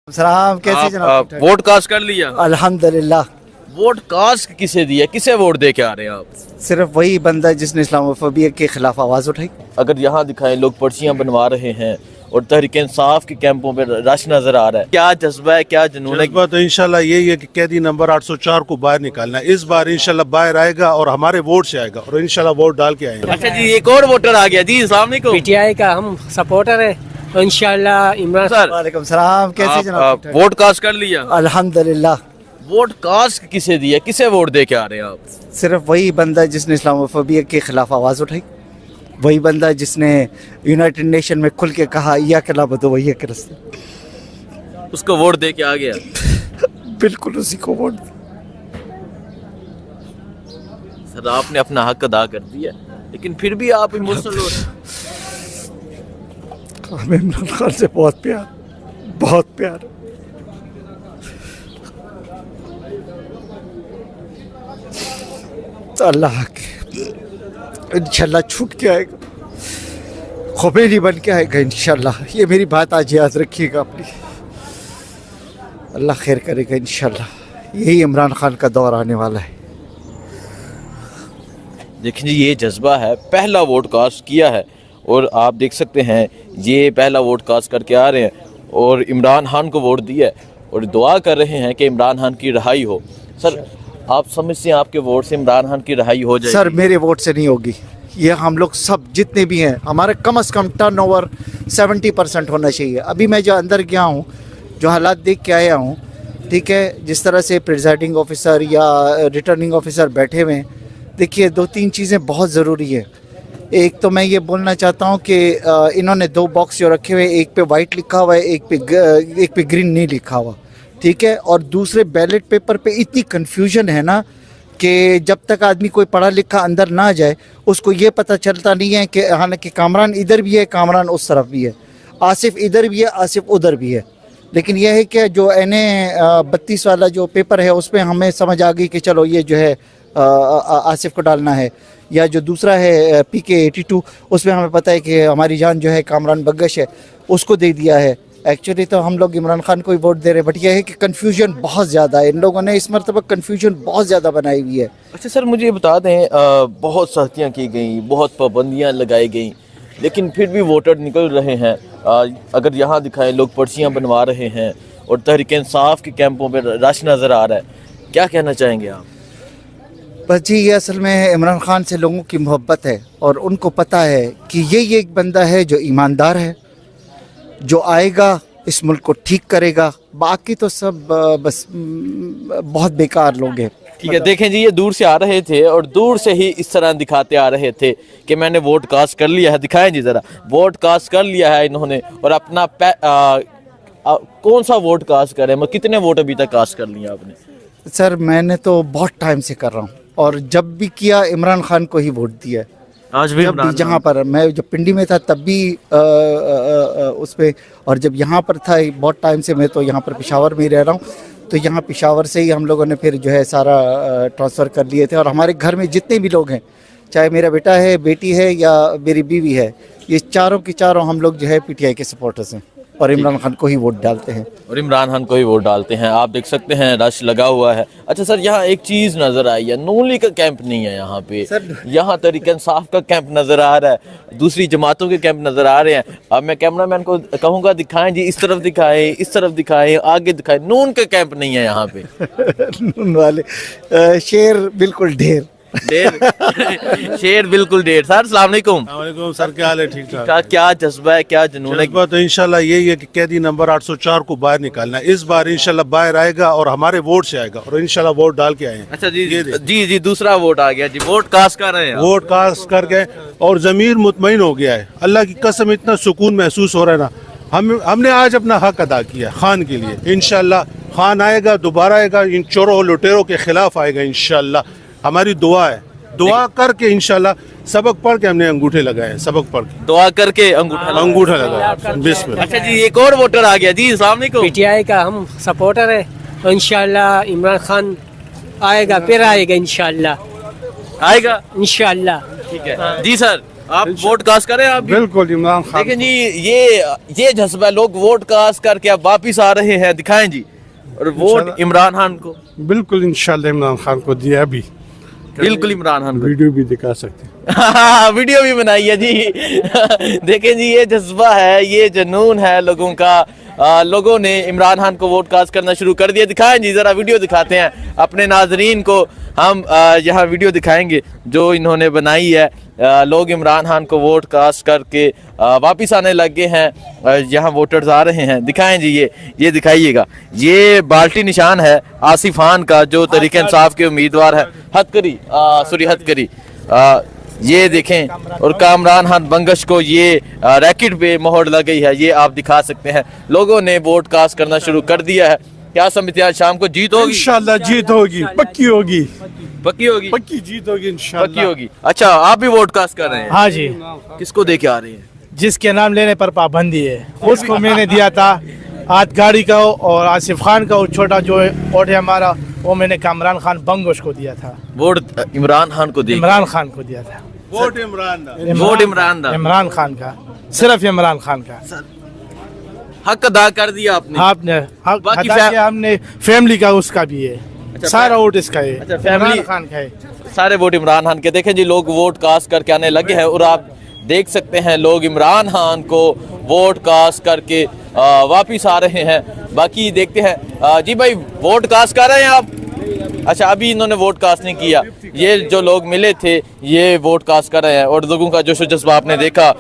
सलाम, कैसे जनाब? वोट कास्ट कर लिया? अल्हम्दुलिल्लाह। वोट कास्ट किसे दिया, किसे वोट दे के आ रहे हैं आप? सिर्फ वही बंदा जिसने इस्लामोफोबिया के खिलाफ आवाज़ उठाई। अगर यहाँ दिखाएं, लोग पर्चियां बनवा रहे हैं और तहरीक इंसाफ के कैंपों में रश नजर आ रहा है। क्या जज्बा है, क्या जुनून है? जज्बा तो इंशाल्लाह यही है कि कैदी नंबर 804 को बाहर निकालना है। इस बार इंशाल्लाह बाहर आएगा और हमारे वोट से आएगा और इंशाल्लाह वोट डाल के आएंगे। अच्छा जी, एक और वोटर आ गया जी। अस्सलाम वालेकुम। पीटीआई का हम सपोर्टर है तो इंशाल्लाह इमरान सर, वालेकुम सलाम, कैसे जनाब? वोट कास्ट कर लिया? अल्हम्दुलिल्लाह। वोट कास्ट किसे दिया, किसे वोट दे के आ रहे हैं आप? सिर्फ वही बंदा जिसने इस्लामोफोबिया के खिलाफ आवाज़ उठाई, वही बंदा जिसने यूनाइटेड नेशन में खुल के कहा या के लाबदो वही के रस्ते, उसको वोट दे के आ गया। बिल्कुल उसी को वोट। सर, आपने अपना हक अदा कर दिया, लेकिन फिर भी आप इमोशनल हो रहे हैं। हमें इमरान खान से बहुत प्यार, बहुत प्यार। तो अल्लाह के इंशाल्लाह छूट के आएगा, खुमैनी बन के आएगा इंशाल्लाह। ये मेरी बात आज याद रखिएगा अपनी। अल्लाह खैर करेगा इंशाल्लाह। यही इमरान खान का दौर आने वाला है। देखिए जी, ये जज्बा है। पहला वोट कास्ट किया है और आप देख सकते हैं ये पहला वोट कास्ट करके आ रहे हैं और इमरान खान को वोट दिया है और दुआ कर रहे हैं कि इमरान खान की रहाई हो। सर, आप समझते हैं आपके वोट से इमरान खान की रहाई हो जाएगी? सर, मेरे वोट से नहीं होगी। ये हम लोग सब जितने भी हैं, हमारे कम से कम टर्नओवर 70% होना चाहिए। अभी मैं जो अंदर गया हूँ, जो हालात देख के आया हूँ, ठीक है, जिस तरह से प्रिजाइडिंग ऑफिसर या रिटर्निंग ऑफिसर बैठे हुए हैं, देखिए दो तीन चीज़ें बहुत ज़रूरी है। एक तो मैं ये बोलना चाहता हूँ कि इन्होंने दो बॉक्स जो रखे हुए, एक पे वाइट लिखा हुआ है, एक पे ग्रीन नहीं लिखा हुआ, ठीक है। और दूसरे बैलेट पेपर पे इतनी कन्फ्यूजन है ना कि जब तक आदमी कोई पढ़ा लिखा अंदर ना जाए उसको ये पता चलता नहीं है कि हालांकि कामरान इधर भी है, कामरान उस तरफ भी है, आसिफ इधर भी है, आसिफ उधर भी है। लेकिन यह है कि जो NA-32 वाला जो पेपर है उसमें हमें समझ आ गई कि चलो ये जो है आसिफ को डालना है, या जो दूसरा है PK-82 उसमें हमें पता है कि हमारी जान जो है कामरान बग्गश है, उसको दे दिया है। एक्चुअली तो हम लोग इमरान खान को ही वोट दे रहे हैं, बट यह है कि कन्फ्यूजन बहुत ज़्यादा है। इन लोगों ने इस मरतबा कन्फ्यूजन बहुत ज़्यादा बनाई हुई है। अच्छा सर, मुझे बता दें, बहुत सख्तियाँ की गई, बहुत पाबंदियाँ लगाई गई, लेकिन फिर भी वोटर निकल रहे हैं। अगर यहाँ दिखाएं, लोग पर्चियाँ बनवा रहे हैं और तहरीक इंसाफ के कैंपों में रश नज़र आ रहा है। क्या कहना चाहेंगे आप? बस जी, ये असल में इमरान खान से लोगों की मोहब्बत है और उनको पता है कि ये एक बंदा है जो ईमानदार है, जो आएगा इस मुल्क को ठीक करेगा। बाकी तो सब बस बहुत बेकार लोग हैं। ठीक है, देखें जी, ये दूर से आ रहे थे और दूर से ही इस तरह दिखाते आ रहे थे कि मैंने वोट कास्ट कर लिया है। दिखाएं जी ज़रा, वोट कास्ट कर लिया है इन्होंने और अपना कौन सा वोट कास्ट करें? मतलब कितने वोट अभी तक कास्ट कर लिए आपने? सर, मैंने तो बहुत टाइम से कर रहा हूँ और जब भी किया इमरान खान को ही वोट दिया है। आज भी जब भी जहाँ पर मैं जब पिंडी में था तब भी उस पर, और जब यहाँ पर था बहुत टाइम से, मैं तो यहाँ पर पेशावर में ही रह रहा हूँ, तो यहाँ पेशावर से ही हम लोगों ने फिर जो है सारा ट्रांसफ़र कर लिए थे। और हमारे घर में जितने भी लोग हैं, चाहे मेरा बेटा है, बेटी है या मेरी बीवी है, ये चारों की चारों हम लोग जो है PTI के सपोर्टर्स हैं और इमरान खान को ही वोट डालते हैं। और इमरान खान को ही वोट डालते हैं। आप देख सकते हैं रश लगा हुआ है। अच्छा सर, यहाँ एक चीज़ नज़र आई है, नून लीग का कैंप नहीं है यहाँ पे। यहाँ तहरीक इंसाफ का कैंप नज़र आ रहा है, दूसरी जमातों के कैंप नज़र आ रहे हैं। अब मैं कैमरामैन को कहूँगा दिखाएं जी, इस तरफ दिखाएं, इस तरफ दिखाएं, आगे दिखाएं। नून का कैंप नहीं है यहाँ पे। नून वाले शेर बिल्कुल ढेर शेर बिल्कुल ढेर। सर अस्सलाम वालेकुम। वालेकुम सर, क्या हाल है? ठीक ठाक। क्या जज्बा है, क्या जुनून है? जज्बा तो इंशाल्लाह यही है कि कैदी नंबर 804 को बाहर निकालना है। इस बार इंशाल्लाह बाहर आएगा और हमारे वोट से आएगा और इंशाल्लाह वोट डाल के आएंगे। अच्छा जी, जी दूसरा वोट आ गया जी। वोट कास्ट कर रहे हैं, वोट कास्ट कर गए और ज़मीर मुतमईन हो गया है। अल्लाह की कसम, इतना सुकून महसूस हो रहा है ना। हमने आज अपना हक अदा किया खान के लिए। इंशाल्लाह खान आएगा, दोबारा आएगा, इन चोरों लुटेरों के खिलाफ आएगा इंशाल्लाह। हमारी दुआ है, दुआ करके इंशाल्लाह सबक पढ़ के हमने अंगूठे लगाए हैं, सबक पढ़ के दुआ करके अंगूठा लगाया। बिस्मिल्लाह। अच्छा जी, एक और वोटर आ गया जी। अस्सलाम वालेकुम। पीटीआई का हम सपोर्टर है तो इंशाल्लाह इमरान खान आएगा, फिर आएगा इंशाल्लाह, आएगा इंशाल्लाह। ठीक है जी सर। आप वोट कास्ट करें आप भी? बिल्कुल इमरान खान देखें जी ये जज्बा, लोग वोट कास्ट करके अब वापिस आ रहे हैं, दिखाएं जी। और वोट इमरान खान को, बिल्कुल इंशाल्लाह इमरान खान को दिया अभी, बिल्कुल इमरान खान को। वीडियो भी दिखा सकते हैं। वीडियो भी बनाई है जी। देखें जी ये जज्बा है, ये जुनून है लोगों का। लोगों ने इमरान खान को वोट कास्ट करना शुरू कर दिया। दिखाएं जी, जरा वीडियो दिखाते हैं अपने नाजरीन को। हम यहाँ वीडियो दिखाएंगे जो इन्होंने बनाई है। लोग इमरान खान को वोट कास्ट करके वापिस आने लग गए हैं। यहाँ वोटर्स आ रहे हैं, दिखाएं जी ये दिखाइएगा। ये बाल्टी निशान है आसिफ खान का जो तहरीक इंसाफ के उम्मीदवार है। हथकरी ये देखें, और कामरान खान बंगश को ये रैकेट पे मोहर लग गई है, ये आप दिखा सकते हैं। लोगों ने वोट कास्ट करना शुरू कर दिया है। क्या समझते हैं आज शाम को जीत होगी? इंशाल्लाह जीत होगी, पक्की होगी, पक्की जीत होगी इंशाल्लाह। पक्की होगी। अच्छा, आप भी वोट कास्ट कर रहे हैं? हाँ जी, किसको दे के आ रहे हैं? जिसके नाम लेने पर पाबंदी है उसको मैंने दिया था। आज गाड़ी का और आसिफ खान का, और छोटा जो वोट है हमारा वो मैंने कामरान खान बंगोश को दिया था। वोट इमरान खान को दे, इमरान खान को दिया था। वोट इमरान दा। वोट इमरान खान का, सिर्फ इमरान खान का हक अदा कर दिया आपने। आपने बाकी अदा किया, हमने फैमिली का उसका भी है। अच्छा, सारा वोट इसका है। अच्छा, फैमिली इमरान खान का है। सारे वोट इमरान खान के। देखें जी, लोग वोट कास्ट करके आने लगे हैं और आप देख सकते हैं लोग इमरान खान को वोट कास्ट करके वापिस आ रहे हैं। बाकी देखते हैं। जी भाई, वोट कास्ट कर रहे हैं आप? अच्छा, अभी इन्होंने वोट कास्ट नहीं किया। ये जो लोग मिले थे ये वोट कास्ट कर रहे हैं और लोगों का जोश व जज्बा आपने देखा।